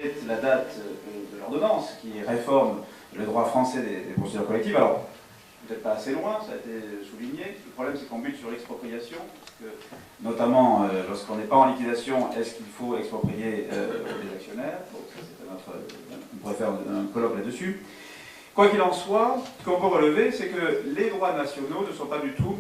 est la date de l'ordonnance qui réforme le droit français des procédures collectives. Alors, peut-être pas assez loin, ça a été souligné. Le problème, c'est qu'on bute sur l'expropriation, parce que, notamment lorsqu'on n'est pas en liquidation, est-ce qu'il faut exproprier les actionnaires? Bon, ça, on pourrait faire un colloque là-dessus. Quoi qu'il en soit, ce qu'on peut relever, c'est que les droits nationaux ne sont pas du tout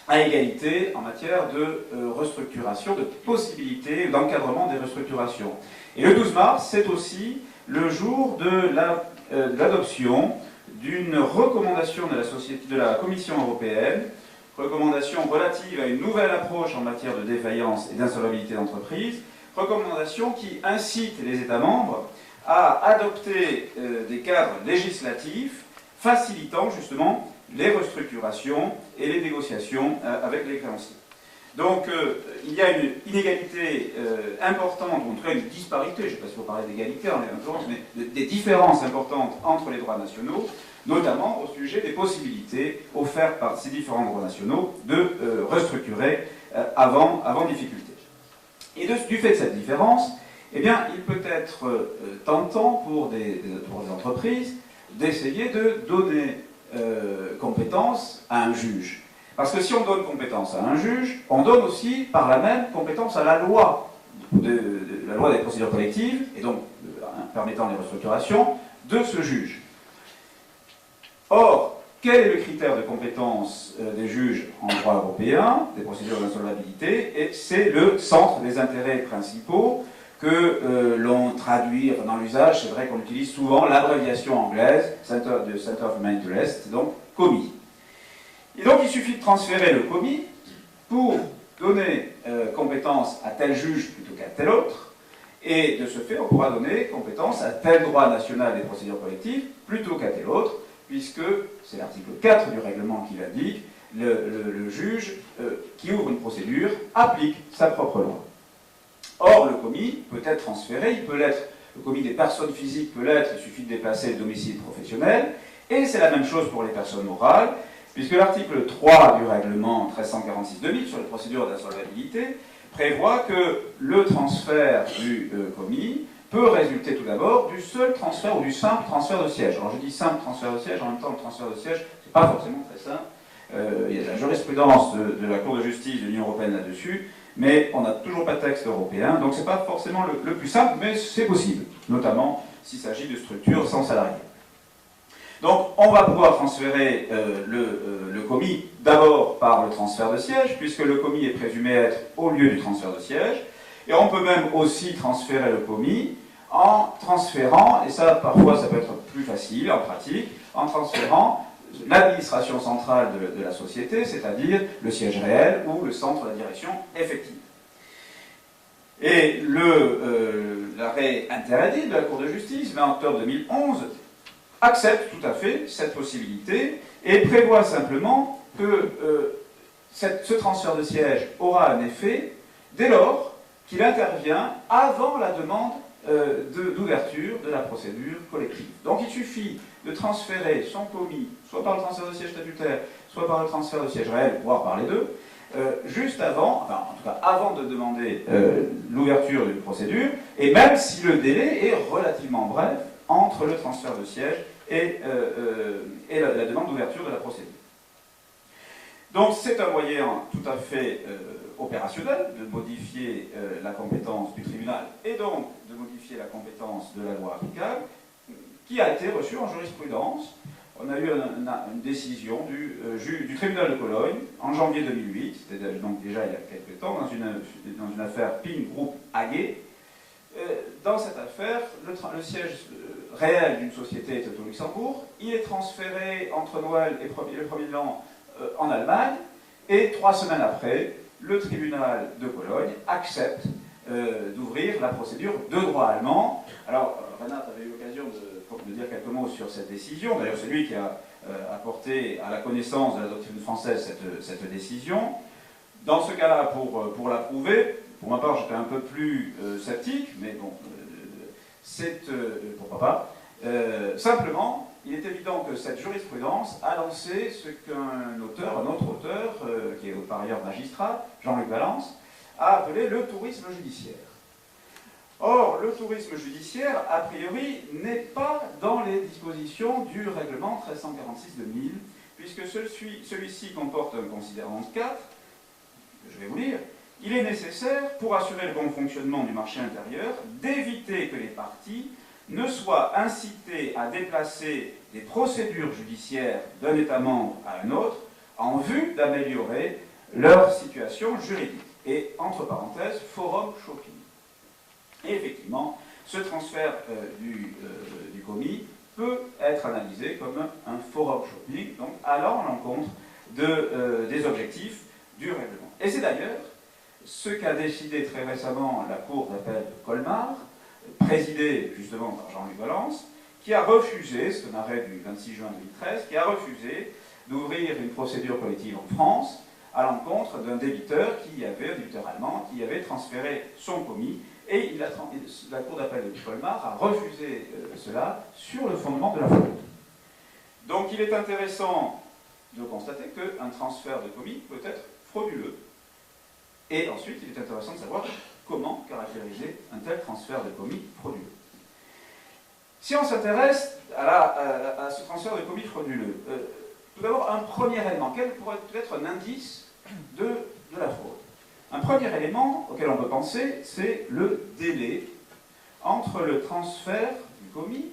à égalité en matière de restructuration, de possibilité d'encadrement des restructurations. Et le 12 mars, c'est aussi le jour de l'adoption d'une recommandation de la Commission européenne, recommandation relative à une nouvelle approche en matière de défaillance et d'insolvabilité d'entreprise, recommandation qui incite les États membres à adopter des cadres législatifs facilitant justement les restructurations et les négociations avec les créanciers. Donc il y a une inégalité importante, en tout cas une disparité, je ne sais pas si vous parlez d'égalité en l'occurrence, mais des différences importantes entre les droits nationaux, notamment au sujet des possibilités offertes par ces différents droits nationaux de restructurer avant difficulté. Et du fait de cette différence, eh bien, il peut être tentant pour des entreprises d'essayer de donner compétence à un juge. Parce que si on donne compétence à un juge, on donne aussi par la même compétence à la loi, la loi des procédures collectives, et donc permettant les restructurations, de ce juge. Or, quel est le critère de compétence des juges en droit européen, des procédures d'insolvabilité? Et c'est le centre des intérêts principaux que l'on traduit dans l'usage. C'est vrai qu'on utilise souvent l'abréviation anglaise, Center of Human Interest, donc COMI. Et donc il suffit de transférer le COMI pour donner compétence à tel juge plutôt qu'à tel autre, et de ce fait on pourra donner compétence à tel droit national des procédures collectives plutôt qu'à tel autre, puisque c'est l'article 4 du règlement qui l'indique, le juge qui ouvre une procédure applique sa propre loi. Or, le COMI peut être transféré, il peut l'être, le COMI des personnes physiques peut l'être, il suffit de déplacer le domicile professionnel, et c'est la même chose pour les personnes morales, puisque l'article 3 du règlement 1346-2000 sur les procédures d'insolvabilité prévoit que le transfert du COMI peut résulter tout d'abord du seul transfert ou du simple transfert de siège. Alors je dis simple transfert de siège, en même temps le transfert de siège, c'est pas forcément très simple. Il y a de la jurisprudence de la Cour de justice de l'Union européenne là-dessus, mais on n'a toujours pas de texte européen, donc c'est pas forcément le plus simple, mais c'est possible, notamment s'il s'agit de structures sans salariés. Donc on va pouvoir transférer le COMI d'abord par le transfert de siège, puisque le COMI est présumé être au lieu du transfert de siège, et on peut même aussi transférer le COMI en transférant, et ça parfois ça peut être plus facile en pratique, en transférant l'administration centrale de la société, c'est-à-dire le siège réel ou le centre de la direction effective. Et l'arrêt interdit de la Cour de justice, 20 octobre 2011, accepte tout à fait cette possibilité et prévoit simplement que ce transfert de siège aura un effet dès lors qu'il intervient avant la demande d'ouverture de la procédure collective. Donc il suffit de transférer son COMI, soit par le transfert de siège statutaire, soit par le transfert de siège réel, voire par les deux, juste avant, enfin en tout cas avant de demander l'ouverture d'une procédure, et même si le délai est relativement bref entre le transfert de siège et la demande d'ouverture de la procédure. Donc c'est un moyen tout à fait opérationnel de modifier la compétence du tribunal et donc de modifier la compétence de la loi applicable, qui a été reçue en jurisprudence. On a eu une décision du tribunal de Cologne en janvier 2008, c'était donc déjà il y a quelques temps, dans une affaire Ping Group AG. Dans cette affaire, le siège réel d'une société était au Luxembourg, il est transféré entre Noël et le 1er de l'an en Allemagne, et 3 semaines après, le tribunal de Cologne accepte d'ouvrir la procédure de droit allemand. Alors, Renat avait eu l'occasion de dire quelques mots sur cette décision. D'ailleurs, c'est lui qui a apporté à la connaissance de la doctrine française cette décision. Dans ce cas-là, pour l'approuver, pour ma part, j'étais un peu plus sceptique, mais bon, pourquoi pas. Simplement, il est évident que cette jurisprudence a lancé ce qu'un autre auteur, qui est par ailleurs magistrat, Jean-Luc Valence, a appelé le tourisme judiciaire. Or, le tourisme judiciaire, a priori, n'est pas dans les dispositions du règlement 1346/2000, puisque celui-ci comporte un considérant 4, que je vais vous lire. Il est nécessaire, pour assurer le bon fonctionnement du marché intérieur, d'éviter que les parties ne soient incitées à déplacer des procédures judiciaires d'un État membre à un autre en vue d'améliorer leur situation juridique. Et, entre parenthèses, forum shopping. Et effectivement, ce transfert du commis peut être analysé comme un forum shopping, donc allant à l'encontre des objectifs du règlement. Et c'est d'ailleurs ce qu'a décidé très récemment la Cour d'appel de Colmar, présidée justement par Jean-Louis Valence, qui a refusé, c'est un arrêt du 26 juin 2013, qui a refusé d'ouvrir une procédure collective en France à l'encontre d'un débiteur un débiteur allemand, qui avait transféré son commis, et la Cour d'appel de Colmar a refusé cela sur le fondement de la faute. Donc il est intéressant de constater qu'un transfert de commis peut être frauduleux. Et ensuite, il est intéressant de savoir comment caractériser un tel transfert de commis frauduleux. Si on s'intéresse à ce transfert de commis frauduleux, tout d'abord, un premier élément, quel pourrait être un indice de la fraude? Un premier élément auquel on peut penser, c'est le délai entre le transfert du commis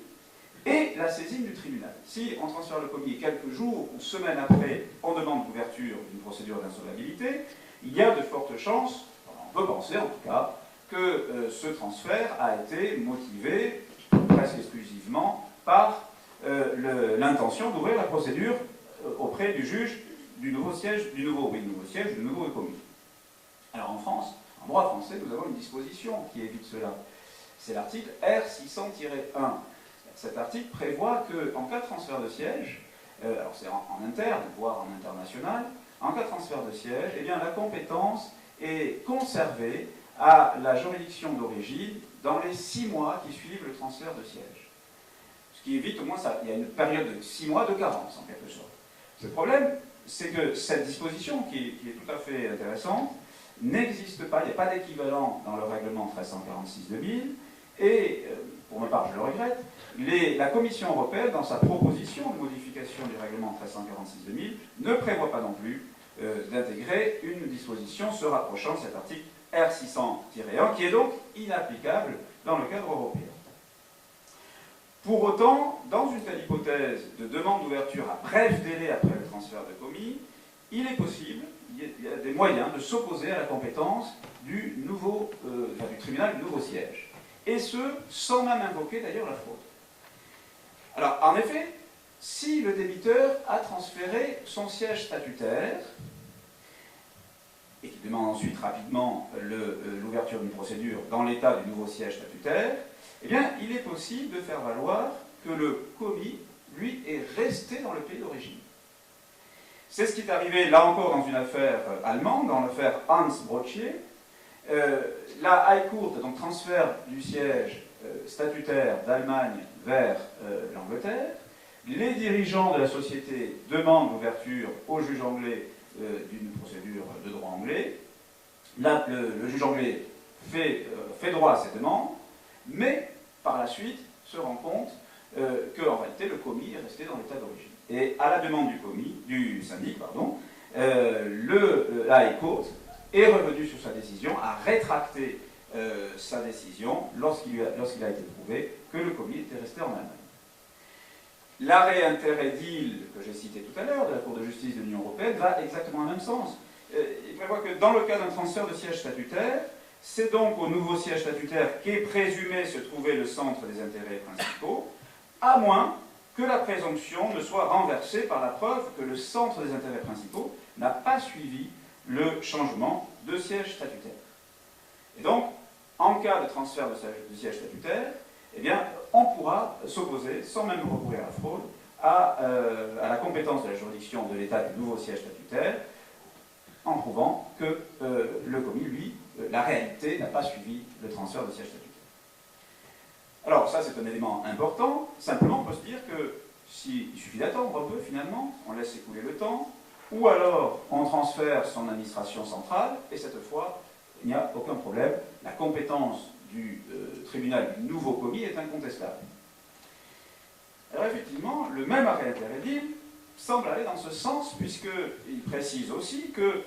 et la saisine du tribunal. Si on transfère le commis quelques jours ou semaines après, on demande l'ouverture d'une procédure d'insolvabilité, il y a de fortes chances, on peut penser en tout cas, que ce transfert a été motivé presque exclusivement par l'intention d'ouvrir la procédure auprès du juge du nouveau commis. Alors en France, en droit français, nous avons une disposition qui évite cela. C'est l'article R600-1. Cet article prévoit qu'en cas de transfert de siège, alors c'est en interne, voire en international, en cas de transfert de siège, eh bien, la compétence est conservée à la juridiction d'origine dans les 6 mois qui suivent le transfert de siège. Ce qui évite au moins ça. Il y a une période de 6 mois de carence, en quelque sorte. Le problème, c'est que cette disposition, qui est tout à fait intéressante, n'existe pas, il n'y a pas d'équivalent dans le règlement 1346/2000, et, pour ma part, je le regrette, la Commission européenne, dans sa proposition de modification du règlement 1346/2000, ne prévoit pas non plus d'intégrer une disposition se rapprochant de cet article R600-1, qui est donc inapplicable dans le cadre européen. Pour autant, dans une telle hypothèse de demande d'ouverture à bref délai après le transfert de commis, il est possible, il y a des moyens de s'opposer à la compétence du tribunal du nouveau siège. Et ce, sans même invoquer d'ailleurs la fraude. Alors, en effet, si le débiteur a transféré son siège statutaire, et qu'il demande ensuite rapidement l'ouverture d'une procédure dans l'état du nouveau siège statutaire, eh bien, il est possible de faire valoir que le commis, lui, est resté dans le pays d'origine. C'est ce qui est arrivé, là encore, dans une affaire allemande, dans l'affaire Hans Brottier. La High Court, donc transfert du siège statutaire d'Allemagne vers l'Angleterre. Les dirigeants de la société demandent l'ouverture au juge anglais d'une procédure de droit anglais. Là, le juge anglais fait droit à cette demande, mais par la suite se rend compte qu'en réalité le commis est resté dans l'état d'origine. Et à la demande du syndic, la High Court est revenu sur sa décision, a rétracté sa décision lorsqu'il a été prouvé que le commis était resté en Allemagne. L'arrêt Interedil que j'ai cité tout à l'heure de la Cour de justice de l'Union européenne va exactement dans le même sens. Il prévoit que dans le cas d'un transfert de siège statutaire, c'est donc au nouveau siège statutaire qu'est présumé se trouver le centre des intérêts principaux, à moins que la présomption ne soit renversée par la preuve que le centre des intérêts principaux n'a pas suivi le changement de siège statutaire. Et donc, en cas de transfert de siège statutaire, eh bien, on pourra s'opposer, sans même recourir à la fraude, à la compétence de la juridiction de l'État du nouveau siège statutaire, en prouvant que le commis, lui, la réalité n'a pas suivi le transfert de siège statutaire. Alors, ça, c'est un élément important. Simplement, on peut se dire que s'il suffit d'attendre un peu, finalement, on laisse écouler le temps, ou alors on transfère son administration centrale, et cette fois, il n'y a aucun problème. La compétence du tribunal du nouveau commis est incontestable. Alors effectivement, le même arrêt interédile semble aller dans ce sens, puisqu'il précise aussi que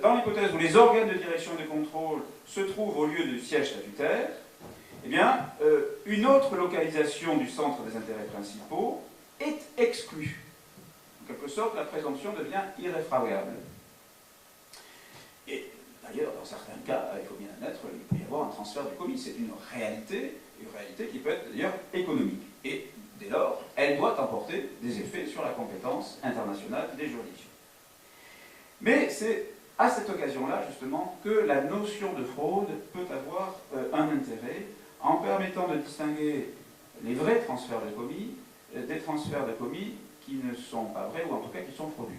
dans l'hypothèse où les organes de direction et de contrôle se trouvent au lieu du siège statutaire, eh bien, une autre localisation du centre des intérêts principaux est exclue. En quelque sorte, la présomption devient irréfragable. Et d'ailleurs, dans certains cas, il faut bien admettre, il peut y avoir un transfert du commis. C'est une réalité qui peut être d'ailleurs économique. Et dès lors, elle doit emporter des effets sur la compétence internationale des juridictions. Mais c'est à cette occasion-là, justement, que la notion de fraude peut avoir un intérêt en permettant de distinguer les vrais transferts de commis des transferts de commis qui ne sont pas vrais, ou en tout cas qui sont frauduleux.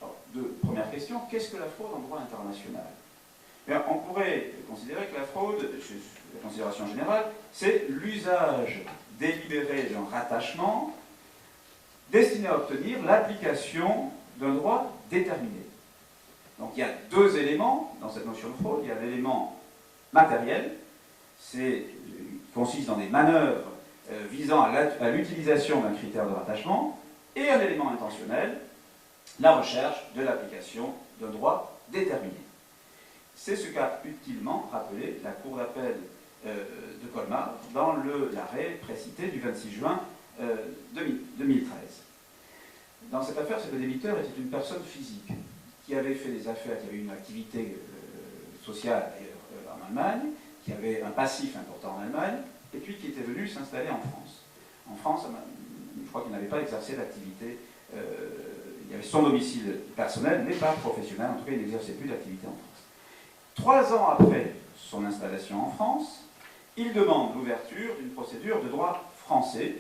Alors, première question, qu'est-ce que la fraude en droit international? Bien, on pourrait considérer que la fraude, la considération générale, c'est l'usage délibéré d'un rattachement destiné à obtenir l'application d'un droit déterminé. Donc il y a deux éléments dans cette notion de fraude. Il y a l'élément matériel, qui consiste dans des manœuvres visant à l'utilisation d'un critère de rattachement, et un élément intentionnel, la recherche de l'application d'un droit déterminé. C'est ce qu'a utilement rappelé la Cour d'appel de Colmar dans l'arrêt précité du 26 juin 2013. Dans cette affaire, ce débiteur était une personne physique qui avait fait des affaires, qui avait une activité sociale en Allemagne, qui avait un passif important en Allemagne, et puis qui était venu s'installer en France. En France, je crois qu'il n'avait pas exercé d'activité, il y avait son domicile personnel, mais pas professionnel, en tout cas il n'exerçait plus d'activité en France. 3 ans après son installation en France, il demande l'ouverture d'une procédure de droit français,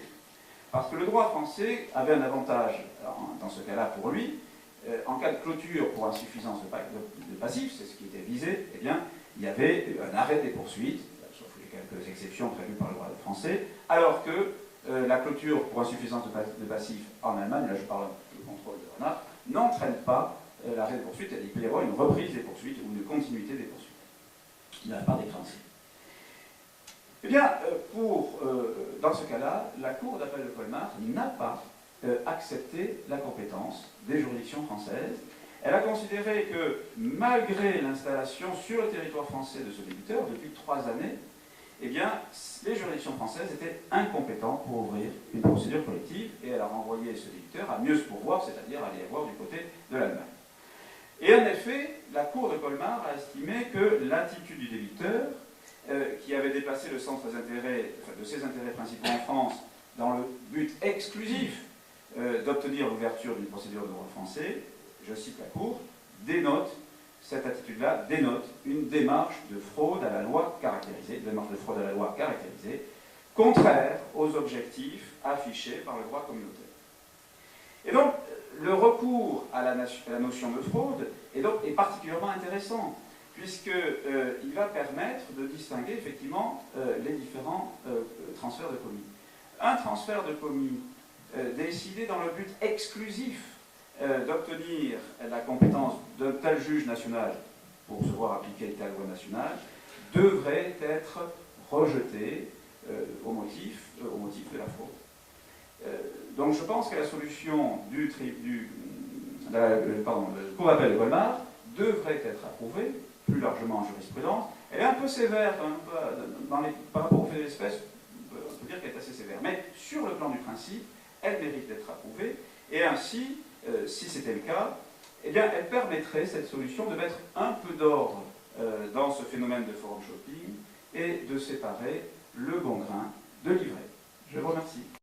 parce que le droit français avait un avantage, dans ce cas-là pour lui, en cas de clôture pour insuffisance de passif, c'est ce qui était visé, eh bien, il y avait un arrêt des poursuites, sauf les quelques exceptions prévues par le droit français, alors que la clôture pour insuffisance de passif en Allemagne, là je parle du contrôle de Renard, n'entraîne pas l'arrêt des poursuites, il peut y avoir une reprise des poursuites ou une continuité des poursuites. Il n'y a pas des créanciers. Eh bien, dans ce cas-là, la Cour d'appel de Colmar n'a pas accepté la compétence des juridictions françaises. Elle a considéré que, malgré l'installation sur le territoire français de ce débiteur, depuis 3 années, eh bien, les juridictions françaises étaient incompétentes pour ouvrir une procédure collective, et elle a renvoyé ce débiteur à mieux se pourvoir, c'est-à-dire à aller voir du côté de l'Allemagne. Et en effet, la Cour de Colmar a estimé que l'attitude du débiteur, qui avait déplacé le centre de ses intérêts principaux en France dans le but exclusif d'obtenir l'ouverture d'une procédure de droit français, je cite la Cour, cette attitude-là dénote une démarche de fraude à la loi caractérisée, contraire aux objectifs affichés par le droit communautaire. Et donc, le recours à la notion de fraude est particulièrement intéressant, puisqu'il va permettre de distinguer effectivement les différents transferts de commis. Un transfert de commis décidé dans le but exclusif d'obtenir la compétence d'un tel juge national pour se voir appliquer telle loi nationale devrait être rejeté au motif de la fraude. Donc je pense que la solution du Cour d'appel de Colmar devrait être approuvée plus largement en jurisprudence. Elle est un peu sévère par rapport au fait d'espèce, on peut dire qu'elle est assez sévère, mais sur le plan du principe, elle mérite d'être approuvée, et ainsi, si c'était le cas, eh bien, elle permettrait, cette solution, de mettre un peu d'ordre dans ce phénomène de forum shopping et de séparer le bon grain de l'ivraie. Je vous remercie.